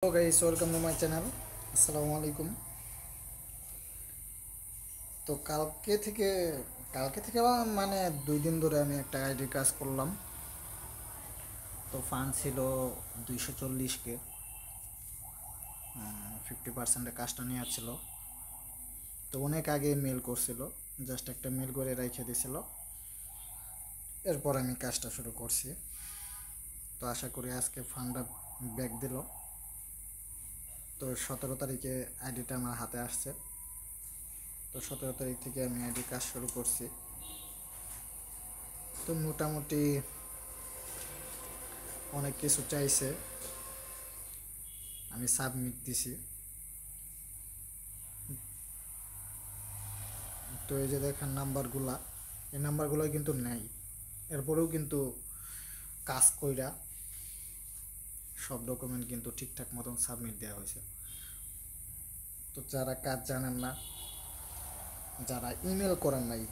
Hello guys, welcome to my channel. আসসালামু আলাইকুম। তো কালকে থেকে মানে 2 দিন ধরে আমি একটা আইডি কাজ করলাম। তো ফান্ড ছিল 240K। 50% কাজটা নেওয়া ছিল। তো অনেক আগে মেল করছিল, জাস্ট একটা মেল করে রেখে দিছিল। এরপর আমি কাজটা শুরু করছি। তো আশা করি আজকে ফান্ডটা ব্যাক দিল। তো 17 তারিখে আইডিটা আমার হাতে আসছে। তো 17 তারিখ থেকে আমি আইডি কাজ শুরু করছি। তো মোটামুটি অনেক কিছু চাইছে, আমি সাবমিট দিছি। তো এই যে দেখেন নাম্বারগুলা, এই নাম্বারগুলো কিন্তু নেই। এরপরেও কিন্তু কাজ কইরা সব ডকুমেন্ট কিন্তু ঠিকঠাক মতন সাবমিট দেওয়া হয়েছে। তো যারা কাজ জানেন না, যারা ইমেল করেন নাই,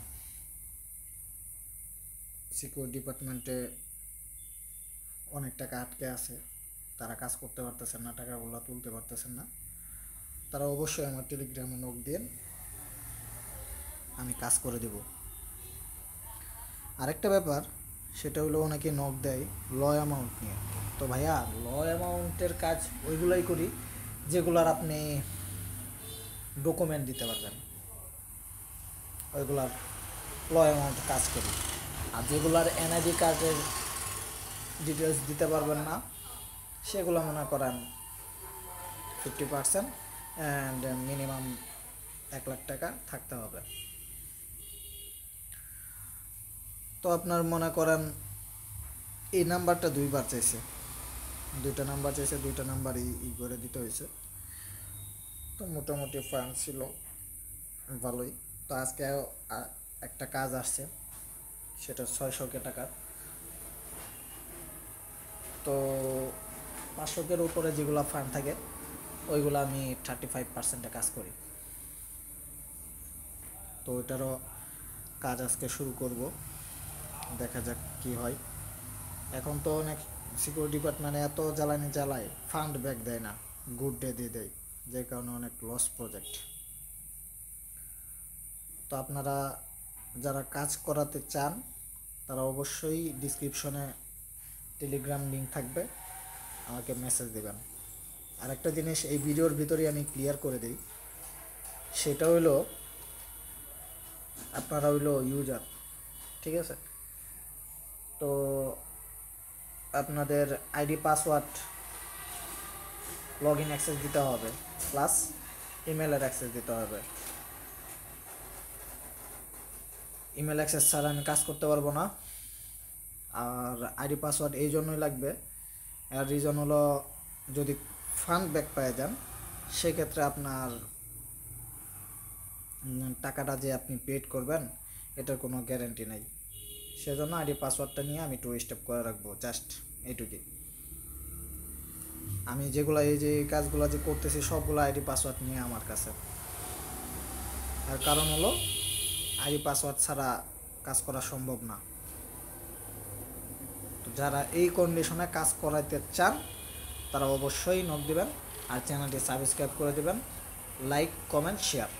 সিকিউরিটি ডিপার্টমেন্টে অনেক টাকা আটকে আছে, তারা কাজ করতে পারতেছেন না, টাকাগুলো তুলতে পারতেছেন না, তারা অবশ্যই আমার টেলিগ্রামে নক দিন, আমি কাজ করে দেব। আরেকটা ব্যাপার, সেটা হলো অনেকে নক দেয় ল অ্যামাউন্ট নিয়ে। তো ভাইয়া, ল অ্যামাউন্টের কাজ ওইগুলাই করি যেগুলার আপনি ডকুমেন্ট দিতে পারবেন, ওইগুলার ল অ্যামাউন্ট কাজ করি। আর যেগুলার এনআইডি কার্ডের ডিটেলস দিতে পারবেন না, সেগুলো মনে করেন 50% অ্যান্ড মিনিমাম 1 লাখ টাকা থাকতে হবে। তো আপনার মনে করেন এই নাম্বারটা 2বার চাইছে, 2টা নাম্বার চাইছে, 2টা নাম্বার করে দিতে হয়েছে। তো মোটামুটি ফান্ড ছিল ভালোই। তো আজকে একটা কাজ আসছে, সেটা 600K টাকার। তো 500K উপরে যেগুলো ফান্ড থাকে ওইগুলো আমি 35%-এ কাজ করি। তো ওইটারও কাজ আজকে শুরু করব, দেখা যাক কি হয়। এখন তো অনেক সিকিউরিটি ডিপার্টমেন্টে এত জ্বালানি জ্বালায়, ফান্ড ব্যাক দেয় না, গুড ডে দিয়ে দেয়, যে কারণে অনেক লস প্রজেক্ট। তো আপনারা যারা কাজ করাতে চান, তারা অবশ্যই ডিসক্রিপশনে টেলিগ্রাম লিঙ্ক থাকবে, আমাকে মেসেজ দেবেন। আর একটা জিনিস এই ভিডিওর ভিতরে আমি ক্লিয়ার করে দিই, সেটা হইলো আপনারা হইলো ইউজার, ঠিক আছে? তো আপনাদের ID password log in access দিতে হবে, প্লাস ইমেলের অ্যাক্সেস দিতে হবে। ইমেল অ্যাক্সেস ছাড়া আমি কাজ করতে পারবো না। আর আইডি পাসওয়ার্ড এই জন্যই লাগবে, এর রিজন হলো যদি ফান্ড ব্যাক পেয়ে যান, সেক্ষেত্রে আপনার টাকাটা যে আপনি পেড করবেন এটার কোনো গ্যারান্টি নাই। সেজন্য আইডি পাসওয়ার্ডটা নিয়ে আমি 2 স্টেপ করে রাখবো, জাস্ট এইটুকুই। আমি যেগুলো এই যে কাজগুলো যে করতেছি সবগুলো আইডি পাসওয়ার্ড নিয়ে আমার কাছে। আর কারণ হলো আইডি পাসওয়ার্ড ছাড়া কাজ করা সম্ভব না। তো যারা এই কন্ডিশনে কাজ করাইতে চান, তারা অবশ্যই নক দিবেন, আর চ্যানেলটি সাবস্ক্রাইব করে দেবেন, লাইক কমেন্ট শেয়ার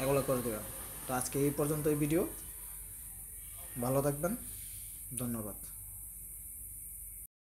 এগুলো করে দেবেন। তো আজকে এই পর্যন্ত এই ভিডিও, ভালো থাকবেন, ধন্যবাদ।